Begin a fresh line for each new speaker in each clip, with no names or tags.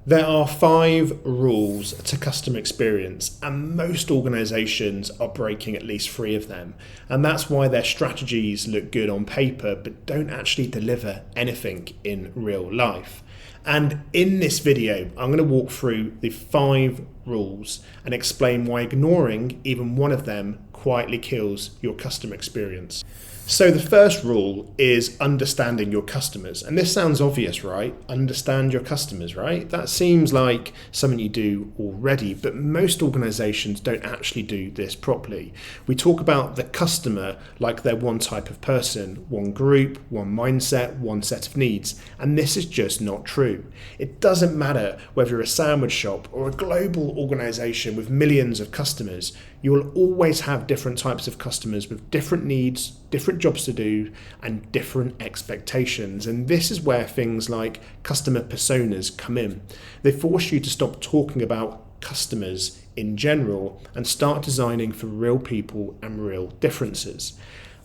There are 5 rules to customer experience, and most organizations are breaking at least 3 of them. And that's why their strategies look good on paper, but don't actually deliver anything in real life. And in this video, I'm going to walk through the 5 rules and explain why ignoring even one of them quietly kills your customer experience. So the first rule is understanding your customers. And this sounds obvious, right? Understand your customers, right? That seems like something you do already, but most organizations don't actually do this properly. We talk about the customer like they're one type of person, one group, one mindset, one set of needs. And this is just not true. It doesn't matter whether you're a sandwich shop or a global organization with millions of customers. You will always have different types of customers with different needs, different jobs to do, and different expectations. And this is where things like customer personas come in. They force you to stop talking about customers in general and start designing for real people and real differences.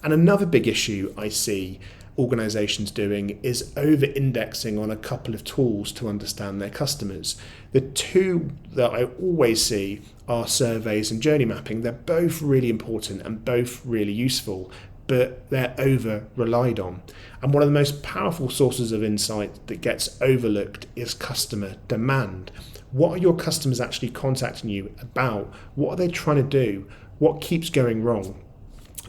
And another big issue I see organizations doing is over-indexing on a couple of tools to understand their customers. The 2 that I always see are surveys and journey mapping. They're both really important and both really useful, but they're over-relied on. And one of the most powerful sources of insight that gets overlooked is customer demand. What are your customers actually contacting you about? What are they trying to do? What keeps going wrong?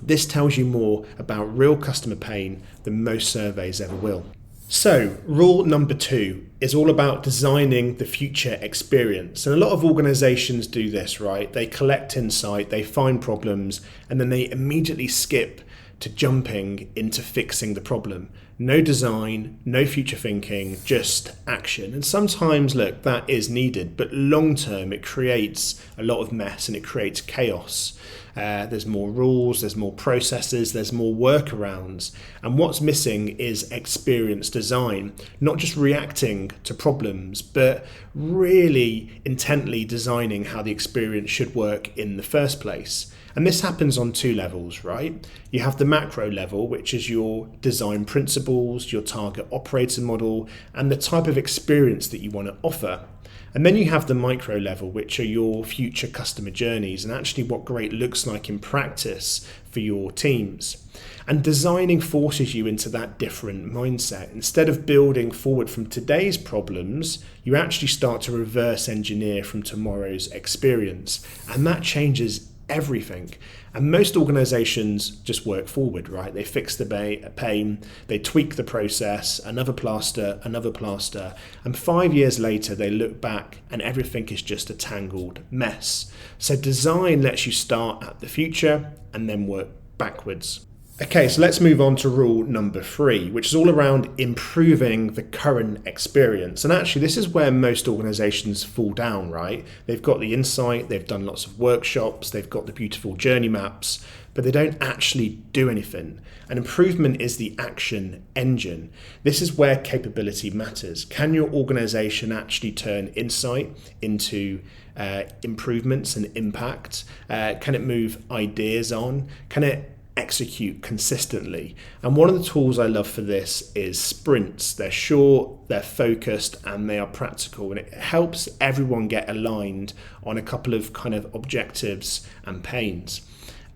This tells you more about real customer pain than most surveys ever will. So, rule number 2 is all about designing the future experience. And a lot of organizations do this, right? They collect insight, they find problems, and then they immediately skip to jumping into fixing the problem. No design, no future thinking, just action. And sometimes, look, that is needed, but long term it creates a lot of mess and it creates chaos. There's more rules, there's more processes, there's more workarounds. And what's missing is experience design, not just reacting to problems, but really intently designing how the experience should work in the first place. And this happens on 2 levels, right? You have the macro level, which is your design principles, your target operating model, and the type of experience that you want to offer. And then you have the micro level, which are your future customer journeys and actually what great looks like in practice for your teams. And designing forces you into that different mindset. Instead of building forward from today's problems, you actually start to reverse engineer from tomorrow's experience. And that changes everything. And most organizations just work forward, right? They fix the pain, they tweak the process, another plaster, and 5 years later they look back and everything is just a tangled mess. So design lets you start at the future and then work backwards. Okay, so let's move on to rule number 3, which is all around improving the current experience. And actually, this is where most organizations fall down, right? They've got the insight, they've done lots of workshops, they've got the beautiful journey maps, but they don't actually do anything. And improvement is the action engine. This is where capability matters. Can your organization actually turn insight into improvements and impact? Can it move ideas on? Can it execute consistently? And one of the tools I love for this is sprints. They're short, they're focused, and they are practical, and it helps everyone get aligned on a couple of kind of objectives and pains.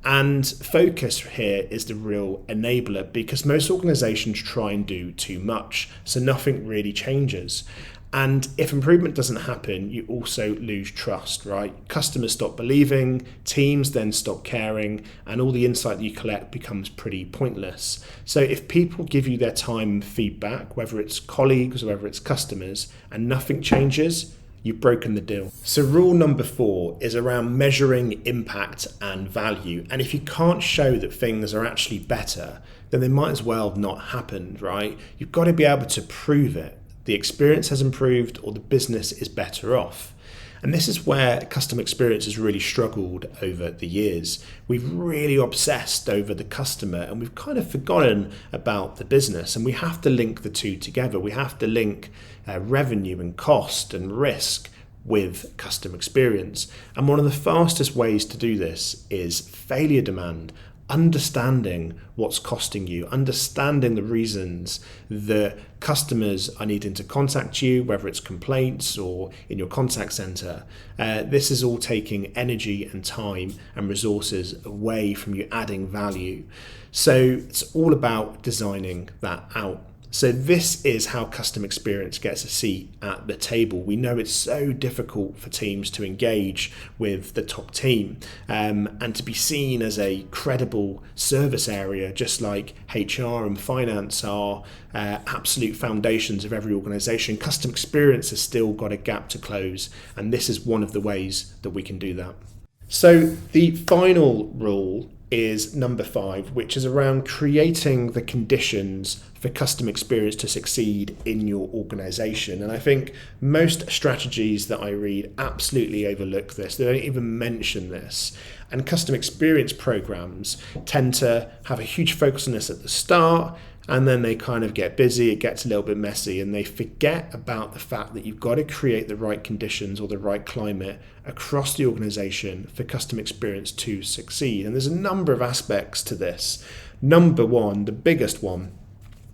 And focus here is the real enabler, because most organizations try and do too much, so nothing really changes. And if improvement doesn't happen, you also lose trust, right? Customers stop believing, teams then stop caring, and all the insight that you collect becomes pretty pointless. So if people give you their time and feedback, whether it's colleagues or whether it's customers, and nothing changes, you've broken the deal. So rule number 4 is around measuring impact and value. And if you can't show that things are actually better, then they might as well not happen, right? You've got to be able to prove it. The experience has improved or the business is better off. And this is where customer experience has really struggled over the years. We've really obsessed over the customer and we've kind of forgotten about the business, and we have to link the 2 together. We have to link revenue and cost and risk with customer experience. And one of the fastest ways to do this is failure demand. understanding what's costing you, understanding the reasons that customers are needing to contact you, whether it's complaints or in your contact center. This is all taking energy and time and resources away from you adding value. So it's all about designing that out. So this is how customer experience gets a seat at the table. We know it's so difficult for teams to engage with the top team and to be seen as a credible service area, just like HR and finance are absolute foundations of every organization. Customer experience has still got a gap to close, and this is one of the ways that we can do that. So the final rule is number 5, which is around creating the conditions for customer experience to succeed in your organization. And I think most strategies that I read absolutely overlook this. They don't even mention this. And customer experience programs tend to have a huge focus on this at the start, and then they kind of get busy, it gets a little bit messy, and they forget about the fact that you've got to create the right conditions or the right climate across the organization for customer experience to succeed. And there's a number of aspects to this. Number one, the biggest one,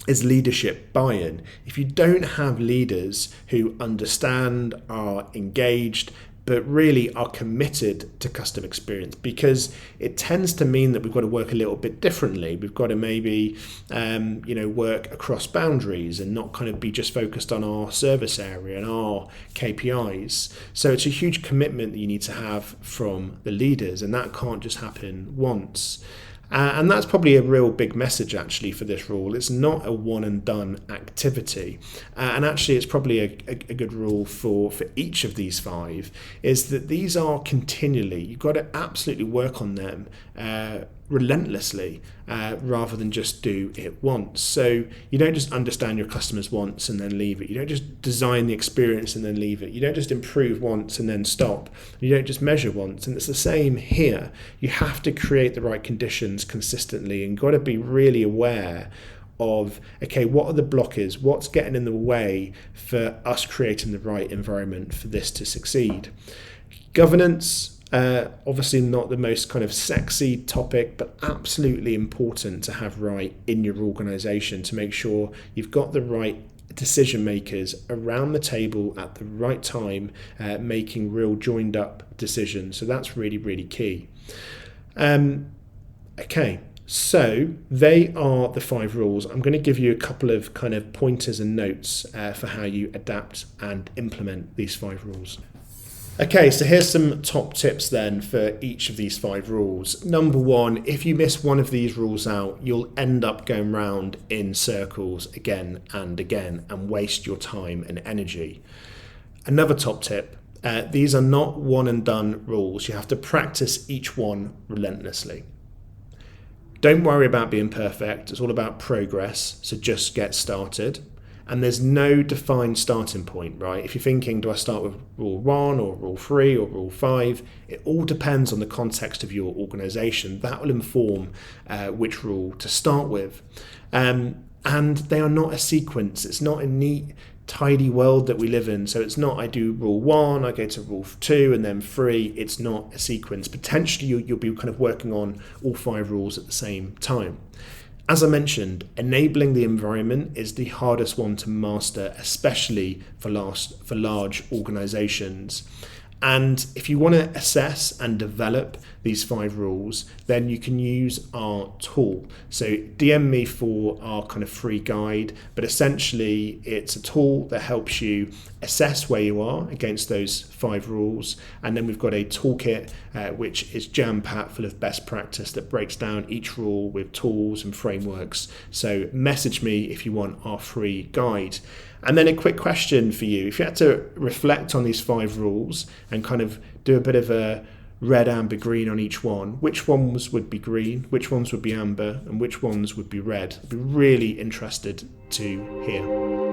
is leadership buy-in. If you don't have leaders who understand, are engaged, but really are committed to customer experience, because it tends to mean that we've got to work a little bit differently. We've got to maybe, work across boundaries and not kind of be just focused on our service area and our KPIs. So it's a huge commitment that you need to have from the leaders, and that can't just happen once. And that's probably a real big message actually for this rule. It's not a one and done activity. And actually it's probably a good rule for each of these 5, is that these are continually, you've got to absolutely work on them relentlessly rather than just do it once. So you don't just understand your customers once and then leave it. You don't just design the experience and then leave it. You don't just improve once and then stop. You don't just measure once. And it's the same here. You have to create the right conditions consistently, and you've got to be really aware of, okay, what are the blockers? What's getting in the way for us creating the right environment for this to succeed? Governance, obviously not the most kind of sexy topic, but absolutely important to have right in your organization to make sure you've got the right decision makers around the table at the right time, making real joined up decisions. So that's really, really key. Okay, so they are the 5 rules. I'm going to give you a couple of kind of pointers and notes for how you adapt and implement these 5 rules. Okay, so here's some top tips then for each of these 5 rules. Number 1, if you miss one of these rules out, you'll end up going round in circles again and again and waste your time and energy. Another top tip, these are not one and done rules. You have to practice each one relentlessly. Don't worry about being perfect. It's all about progress, so just get started. And there's no defined starting point, right? If you're thinking, do I start with rule 1 or rule 3 or rule 5? It all depends on the context of your organization. That will inform which rule to start with. And they are not a sequence. It's not a neat, tidy world that we live in. So it's not, I do rule 1, I go to rule 2 and then 3. It's not a sequence. Potentially you'll be kind of working on all 5 rules at the same time. As I mentioned, enabling the environment is the hardest one to master, especially for large organizations. And if you want to assess and develop these 5 rules, then you can use our tool. So DM me for our kind of free guide, but essentially it's a tool that helps you assess where you are against those 5 rules. And then we've got a toolkit which is jam-packed full of best practice that breaks down each rule with tools and frameworks. So message me if you want our free guide. And then a quick question for you. If you had to reflect on these 5 rules and kind of do a bit of a red, amber, green on each one, which ones would be green, which ones would be amber, and which ones would be red? I'd be really interested to hear.